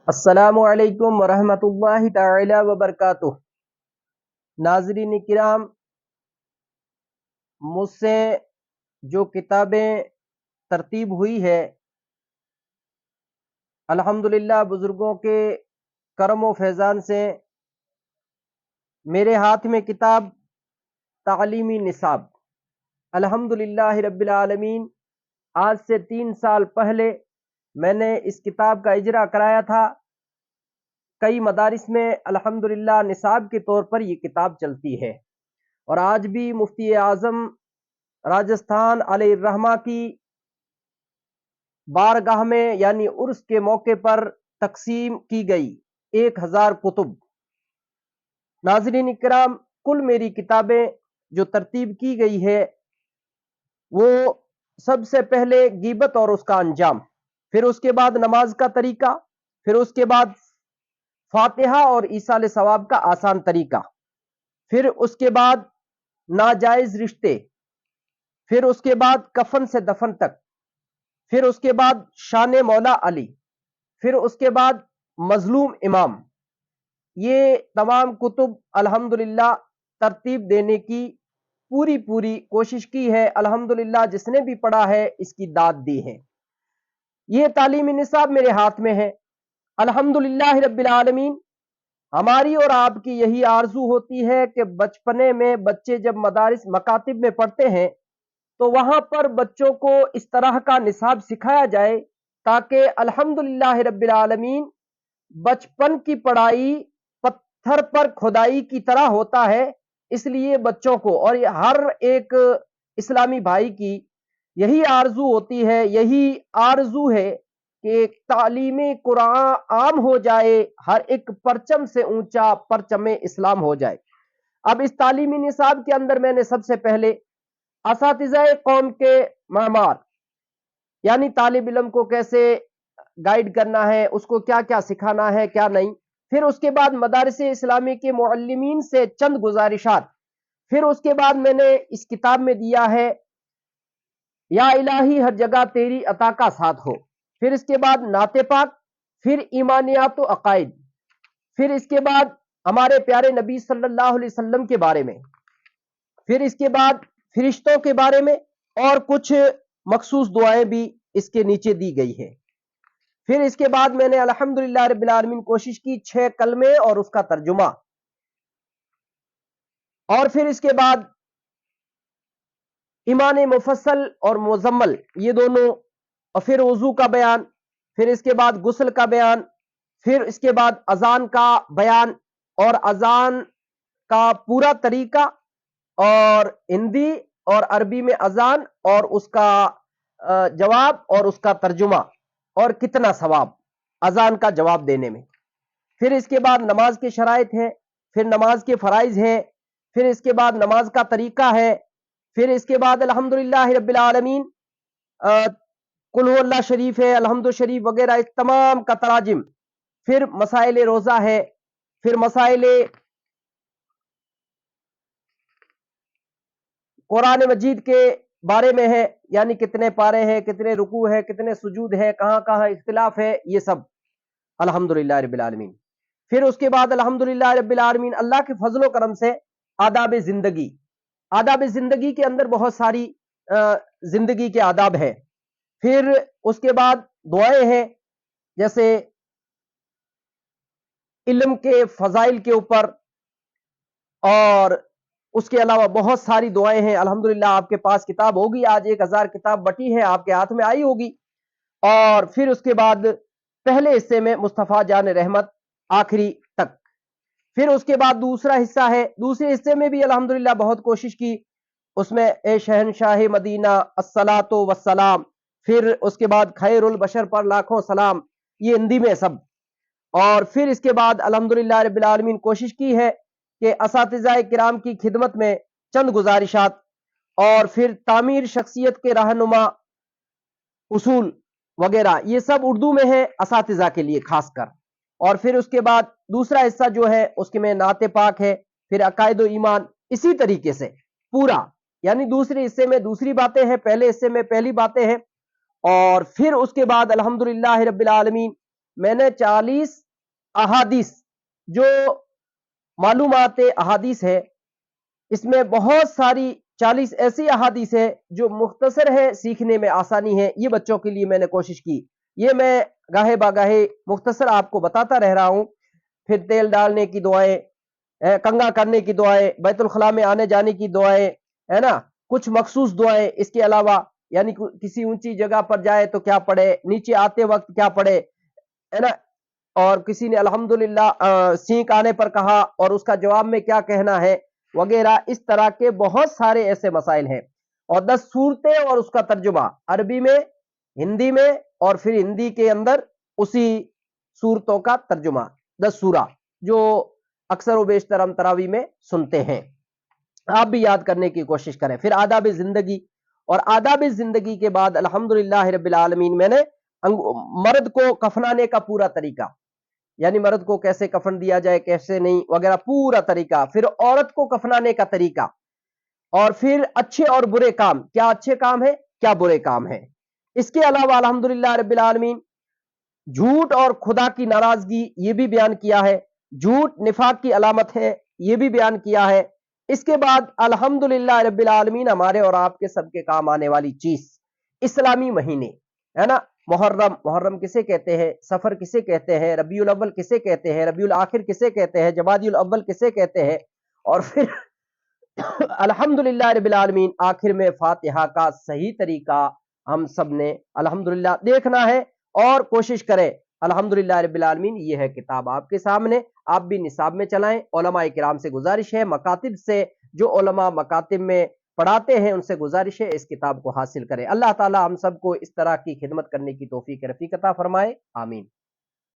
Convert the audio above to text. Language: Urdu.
السلام علیکم ورحمۃ اللہ تعالی وبرکاتہ۔ ناظرین کرام، مجھ سے جو کتابیں ترتیب ہوئی ہے، الحمدللہ بزرگوں کے کرم و فیضان سے میرے ہاتھ میں کتاب تعلیمی نصاب الحمدللہ رب العالمین آج سے 3 سال پہلے میں نے اس کتاب کا اجرا کرایا تھا۔ کئی مدارس میں الحمدللہ نصاب کے طور پر یہ کتاب چلتی ہے، اور آج بھی مفتی اعظم راجستھان علیہ الرحمہ کی بارگاہ میں یعنی عرس کے موقع پر تقسیم کی گئی 1000 کتب۔ ناظرین کرام، کل میری کتابیں جو ترتیب کی گئی ہے وہ سب سے پہلے غیبت اور اس کا انجام، پھر اس کے بعد نماز کا طریقہ، پھر اس کے بعد فاتحہ اور ایصال ثواب کا آسان طریقہ، پھر اس کے بعد ناجائز رشتے، پھر اس کے بعد کفن سے دفن تک، پھر اس کے بعد شان مولا علی، پھر اس کے بعد مظلوم امام۔ یہ تمام کتب الحمدللہ ترتیب دینے کی پوری کوشش کی ہے۔ الحمدللہ جس نے بھی پڑھا ہے اس کی داد دی ہے۔ یہ تعلیمی نصاب میرے ہاتھ میں ہے الحمدللہ رب العالمین۔ ہماری اور آپ کی یہی آرزو ہوتی ہے کہ بچپنے میں بچے جب مدارس مکاتب میں پڑھتے ہیں تو وہاں پر بچوں کو اس طرح کا نصاب سکھایا جائے تاکہ الحمدللہ رب العالمین بچپن کی پڑھائی پتھر پر کھدائی کی طرح ہوتا ہے۔ اس لیے بچوں کو اور ہر ایک اسلامی بھائی کی یہی آرزو ہوتی ہے، یہی آرزو ہے کہ تعلیم قرآن عام ہو جائے، ہر ایک پرچم سے اونچا پرچم اسلام ہو جائے۔ اب اس تعلیمی نصاب کے اندر میں نے سب سے پہلے اساتذہ قوم کے معمار، یعنی طالب علم کو کیسے گائیڈ کرنا ہے، اس کو کیا کیا سکھانا ہے کیا نہیں، پھر اس کے بعد مدارس اسلامی کے معلمین سے چند گزارشات، پھر اس کے بعد میں نے اس کتاب میں دیا ہے یا الہی ہر جگہ تیری عطا کا ساتھ ہو، پھر اس کے بعد نعت پاک، پھر ایمانیات و عقائد، پھر اس کے بعد ہمارے پیارے نبی صلی اللہ علیہ وسلم کے بارے میں، پھر اس کے بعد فرشتوں کے بارے میں، اور کچھ مخصوص دعائیں بھی اس کے نیچے دی گئی ہے۔ پھر اس کے بعد میں نے الحمدللہ رب العالمین کوشش کی 6 کلمے اور اس کا ترجمہ، اور پھر اس کے بعد ایمان مفصل اور مزمل یہ دونوں، اور پھر وضو کا بیان، پھر اس کے بعد غسل کا بیان، پھر اس کے بعد اذان کا بیان اور اذان کا پورا طریقہ، اور ہندی اور عربی میں اذان اور اس کا جواب اور اس کا ترجمہ، اور کتنا ثواب اذان کا جواب دینے میں۔ پھر اس کے بعد نماز کے شرائط ہیں، پھر نماز کے فرائض ہیں، پھر اس کے بعد نماز کا طریقہ ہے، پھر اس کے بعد الحمدللہ رب العالمین قل هو اللہ شریف ہے، الحمد شریف وغیرہ اس تمام کا تراجم، پھر مسائل روزہ ہے، پھر مسائل قرآن مجید کے بارے میں ہے، یعنی کتنے پارے ہیں، کتنے رکوع ہے، کتنے سجود ہے، کہاں کہاں اختلاف ہے، یہ سب الحمدللہ رب العالمین۔ پھر اس کے بعد الحمدللہ رب العالمین اللہ کے فضل و کرم سے آداب زندگی، آداب زندگی کے اندر بہت ساری زندگی کے آداب ہیں۔ پھر اس کے بعد دعائیں ہیں، جیسے علم کے فضائل کے اوپر، اور اس کے علاوہ بہت ساری دعائیں ہیں۔ الحمدللہ آپ کے پاس کتاب ہوگی، آج 1000 کتاب بٹی ہے، آپ کے ہاتھ میں آئی ہوگی۔ اور پھر اس کے بعد پہلے حصے میں مصطفیٰ جان رحمت آخری تک، پھر اس کے بعد دوسرا حصہ ہے، دوسرے حصے میں بھی الحمدللہ بہت کوشش کی، اس میں اے شہنشاہ مدینہ الصلاۃ والسلام، پھر اس کے بعد خیر البشر پر لاکھوں سلام، یہ ہندی میں سب۔ اور پھر اس کے بعد الحمدللہ رب العالمین کوشش کی ہے کہ اساتذہ کرام کی خدمت میں چند گزارشات، اور پھر تعمیر شخصیت کے رہنما اصول وغیرہ یہ سب اردو میں ہے اساتذہ کے لیے خاص کر۔ اور پھر اس کے بعد دوسرا حصہ جو ہے اس کے میں نعت پاک ہے، پھر عقائد و ایمان، اسی طریقے سے پورا، یعنی دوسرے حصے میں دوسری باتیں ہیں، پہلے حصے میں پہلی باتیں ہیں۔ اور پھر اس کے بعد الحمدللہ رب العالمین میں نے 40 احادیث جو معلومات احادیث ہے، اس میں بہت ساری 40 ایسی احادیث ہے جو مختصر ہے، سیکھنے میں آسانی ہے، یہ بچوں کے لیے میں نے کوشش کی۔ یہ میں گاہے باگاہے مختصر آپ کو بتاتا رہ رہا ہوں۔ پھر تیل ڈالنے کی دعائیں، کنگا کرنے کی دعائیں، بیت الخلاء میں آنے جانے کی دعائیں، ہے نا، کچھ مخصوص دعائیں اس کے علاوہ، یعنی کسی اونچی جگہ پر جائے تو کیا پڑھے، نیچے آتے وقت کیا پڑھے، ہے نا، اور کسی نے الحمدللہ سینک آنے پر کہا اور اس کا جواب میں کیا کہنا ہے وغیرہ، اس طرح کے بہت سارے ایسے مسائل ہیں۔ اور 10 صورتیں اور اس کا ترجمہ عربی میں، ہندی میں، اور پھر ہندی کے اندر اسی صورتوں کا ترجمہ، 10 سورہ جو اکثر و بیشتر ہم تراویح میں سنتے ہیں۔ آپ بھی یاد کرنے کی کوشش کریں۔ پھر آداب زندگی، اور آداب زندگی کے بعد الحمدللہ رب العالمین میں نے مرد کو کفنانے کا پورا طریقہ، یعنی مرد کو کیسے کفن دیا جائے، کیسے نہیں وغیرہ، پورا طریقہ، پھر عورت کو کفنانے کا طریقہ، اور پھر اچھے اور برے کام، کیا اچھے کام ہیں کیا برے کام ہیں۔ اس کے علاوہ الحمدللہ رب العالمین جھوٹ اور خدا کی ناراضگی یہ بھی بیان کیا ہے، جھوٹ نفاق کی علامت ہے یہ بھی بیان کیا ہے۔ اس کے بعد الحمدللہ رب العالمین ہمارے اور آپ کے سب کے کام آنے والی چیز، اسلامی مہینے، ہے نا، محرم کسے کہتے ہیں، سفر کسے کہتے ہیں، ربیع الاول کسے کہتے ہیں، ربیع الاخر کسے کہتے ہیں، جمادی الاول کسے کہتے ہیں، اور پھر الحمدللہ رب العالمین آخر میں فاتحہ کا صحیح طریقہ ہم سب نے الحمدللہ دیکھنا ہے اور کوشش کریں۔ الحمدللہ رب العالمین یہ ہے کتاب آپ کے سامنے، آپ بھی نصاب میں چلائیں۔ علماء کرام سے گزارش ہے، مکاتب سے جو علماء مکاتب میں پڑھاتے ہیں ان سے گزارش ہے اس کتاب کو حاصل کریں۔ اللہ تعالی ہم سب کو اس طرح کی خدمت کرنے کی توفیق رفیق عطا فرمائے، آمین۔